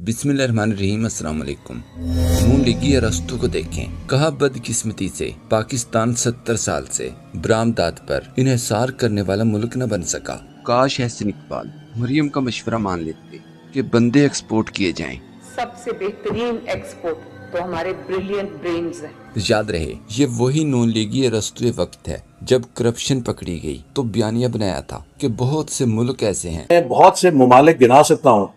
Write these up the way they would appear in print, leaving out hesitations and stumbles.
बिस्मिल्लाहिर्रहमानिर्रहीम। अस्सलाम वालेकुम। नून लीगी अरस्तु को देखें, कहा बदकिस्मती से पाकिस्तान 70 साल से बरामदात पर इन्हिसार करने वाला मुल्क न बन सका। काश एहसन इकबाल मरियम का मशवरा मान लेते कि बंदे एक्सपोर्ट किए जाएं। सबसे बेहतरीन एक्सपोर्ट तो हमारे ब्रिलियंट ब्रेन्स हैं। याद रहे, ये वही नून लीगी अरस्तु वक्त है जब करप्शन पकड़ी गई तो बयानिया बनाया था कि बहुत से मुल्क ऐसे हैं, मैं बहुत से ममालिक गिना सकता हूँ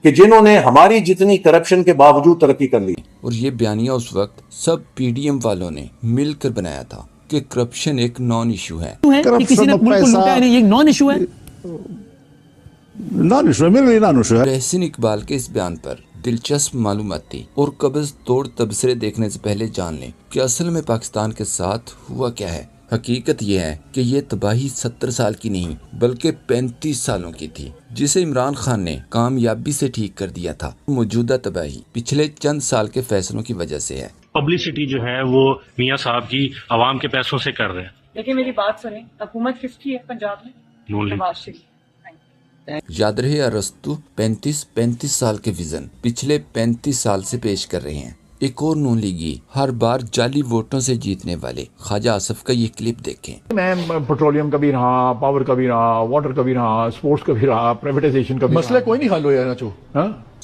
कि जिन्होंने हमारी जितनी करप्शन के बावजूद तरक्की कर ली। और ये बयानिया उस वक्त सब पीडीएम वालों ने मिलकर बनाया था कि करप्शन एक नॉन इशू है। कि किसी ने मुल्क को लूटा है, ये एक नॉन इशू है। नॉन इशू है, मेरे लिए नॉन इशू है। एहसन इकबाल के इस बयान पर दिलचस्प मालूमाती और कब्ज तोड़ तबसरे देखने से पहले जान लें कि असल में पाकिस्तान के साथ हुआ क्या है। हकीकत यह है कि ये तबाही 70 साल की नहीं बल्कि 35 सालों की थी, जिसे इमरान खान ने कामयाबी से ठीक कर दिया था। मौजूदा तबाही पिछले चंद साल के फैसलों की वजह से है। पब्लिसिटी जो है वो मियां साहब की आवाम के पैसों से कर रहे हैं। लेकिन मेरी बात सुने, हुकूमत किसकी है पंजाब में? नवाज शरीफ। याद रहे, अरस्तु 35 साल के विजन पिछले 35 साल से पेश कर रहे हैं। एक और नून लीगी हर बार जाली वोटों से जीतने वाले ख्वाजा आसिफ का ये क्लिप देखें। मैं पेट्रोलियम का भी रहा, पावर का भी रहा, वाटर का भी रहा, स्पोर्ट्स का भी रहा, प्राइवेटाइजेशन का भी। मसला कोई नहीं हल होया ना चो।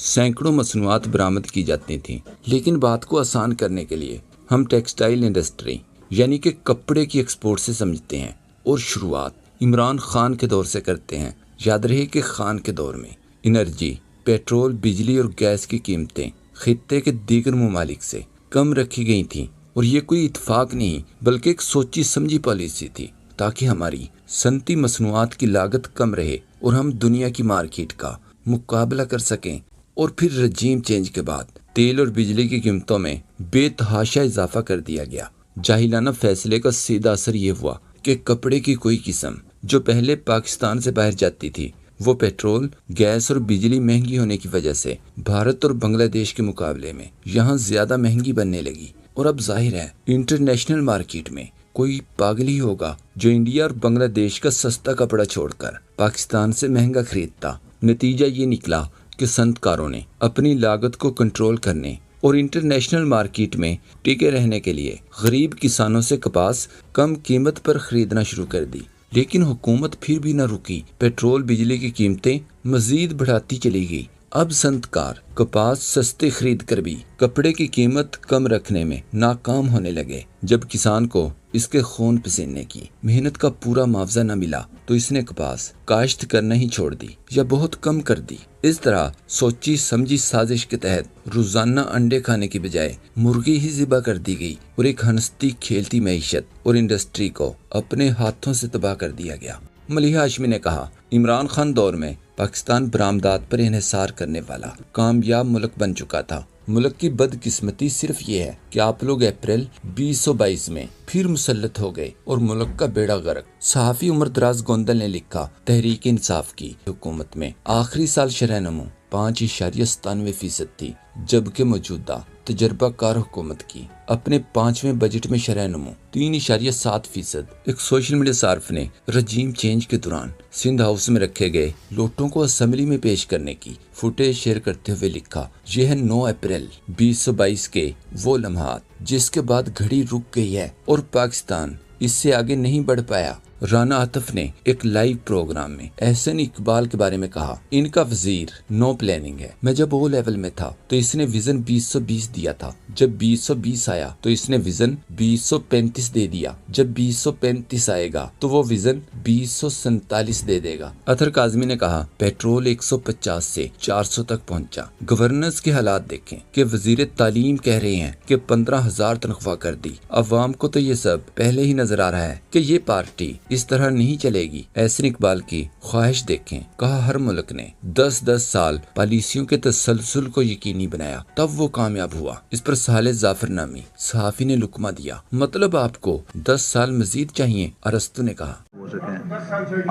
सैकड़ों मसनूआत बरामद की जाती थी, लेकिन बात को आसान करने के लिए हम टेक्सटाइल इंडस्ट्री यानी कि कपड़े की एक्सपोर्ट से समझते हैं और शुरुआत इमरान खान के दौर से करते हैं। याद रहे कि खान के दौर में एनर्जी, पेट्रोल, बिजली और गैस की कीमतें खित्ते के दीगर ममालिक से कम रखी गई थीं और ये कोई इत्तेफाक नहीं बल्कि एक सोची समझी पॉलिसी थी ताकि हमारी सनती मसनूआत की लागत कम रहे और हम दुनिया की मार्केट का मुकाबला कर सकें। और फिर रजीम चेंज के बाद तेल और बिजली की कीमतों में बेतहाशा इजाफा कर दिया गया। जाहिलाना फैसले का सीधा असर ये हुआ कि कपड़े की कोई किस्म जो पहले पाकिस्तान से बाहर जाती थी वो पेट्रोल, गैस और बिजली महंगी होने की वजह से भारत और बांग्लादेश के मुकाबले में यहाँ ज्यादा महंगी बनने लगी। और अब जाहिर है इंटरनेशनल मार्केट में कोई पागल ही होगा जो इंडिया और बांग्लादेश का सस्ता कपड़ा छोड़कर पाकिस्तान से महंगा खरीदता। नतीजा ये निकला कि संतकारों ने अपनी लागत को कंट्रोल करने और इंटरनेशनल मार्केट में टिके रहने के लिए गरीब किसानों से कपास कम कीमत पर खरीदना शुरू कर दी। लेकिन हुकूमत फिर भी न रुकी, पेट्रोल बिजली की कीमतें मजीद बढ़ाती चली गई। अब संतकार कपास सस्ते खरीद कर भी कपड़े की कीमत कम रखने में नाकाम होने लगे। जब किसान को इसके खून पसीने की मेहनत का पूरा मुआवजा न मिला तो इसने कपास काश्त करना ही छोड़ दी या बहुत कम कर दी। इस तरह सोची समझी साजिश के तहत रोजाना अंडे खाने की बजाय मुर्गी ही ज़िबा कर दी गई और एक हंसती खेलती मईशत और इंडस्ट्री को अपने हाथों से तबाह कर दिया गया। मलिहा हाशमी ने कहा, इमरान खान दौर में पाकिस्तान बरामदात पर इन्हिसार करने वाला कामयाब मुल्क बन चुका था। मुल्क की बदकिस्मती सिर्फ ये है कि आप लोग अप्रैल 2022 में फिर मुसल्लत हो गए और मुल्क का बेड़ा गर्क। सहाफ़ी उमर दराज गोंदल ने लिखा, तहरीक इंसाफ की हुकूमत में आखिरी साल शरह नमू 5.97% थी, जबकि मौजूदा तजर्बाकार हुकूमत की अपने 5वें बजट में शरह नमू 3.7%। एक सोशल मीडिया सार्फ ने रजीम चेंज के दौरान सिंध हाउस में रखे गए लोटों को असेंबली में पेश करने की फुटेज शेयर करते हुए लिखा, यह है 9 अप्रैल 2022 के वो लम्हात जिसके बाद घड़ी रुक गई है और पाकिस्तान इससे आगे नहीं बढ़ पाया। राना आतिफ ने एक लाइव प्रोग्राम में एहसन इकबाल के बारे में कहा, इनका वजीर नो प्लानिंग है। मैं जब ओ लेवल में था तो इसने विजन 2020 दिया था, जब 2020 आया तो इसने विजन 2035 दे दिया, जब 2035 आएगा तो वो विजन 2047 दे देगा। अतर काजमी ने कहा, पेट्रोल 150 से 400 तक पहुंचा। गवर्नेंस के हालात देखें कि वजीर तालीम कह रहे हैं कि 15,000 तनख्वाह कर दी। अवाम को तो ये सब पहले ही नजर आ रहा है कि ये पार्टी इस तरह नहीं चलेगी। एहसन इकबाल की ख्वाहिश देखें, कहा हर मुल्क ने 10-10 साल पॉलिसियों के तसलसल को यकीनी बनाया तब वो कामयाब हुआ। इस पर साले जाफरनामी सहाफी ने लुकमा दिया, मतलब आपको 10 साल मजीद चाहिए, अरस्तु ने कहा।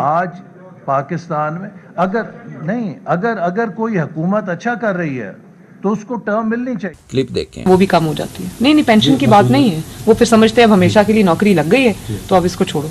आज पाकिस्तान में अगर कोई हुकूमत अच्छा कर रही है तो उसको टर्म मिलनी चाहिए। क्लिप देखें। वो भी कम हो जाती है। नहीं पेंशन की बात नहीं है, वो फिर समझते हैं अब हमेशा के लिए नौकरी लग गई है तो अब इसको छोड़ो।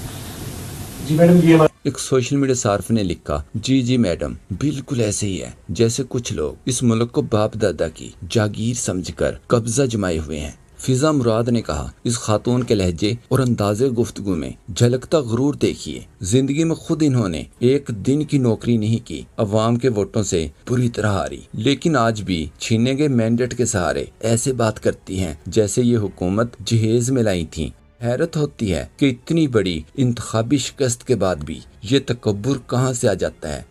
ایک سوشل میڈیا صارف نے لکھا، جی میڈم، بالکل ایسے ہی ہے جیسے کچھ لوگ اس ملک کو باپ دادا کی جاگیر سمجھ کر قبضہ جمائے ہوئے ہیں۔ فضا مراد نے کہا، اس خاتون کے لہجے اور انداز گفتگو میں جھلکتا غرور دیکھیے۔ زندگی میں خود انہوں نے ایک دن کی نوکری نہیں کی، عوام کے ووٹوں سے پوری طرح ہاری، لیکن آج بھی چھینے گئے مینڈیٹ کے سہارے ایسے بات کرتی ہیں جیسے یہ حکومت جہیز میں لائی تھی۔ حیرت ہوتی ہے کہ اتنی بڑی انتخابی شکست کے بعد بھی یہ تکبر کہاں سے آ جاتا ہے۔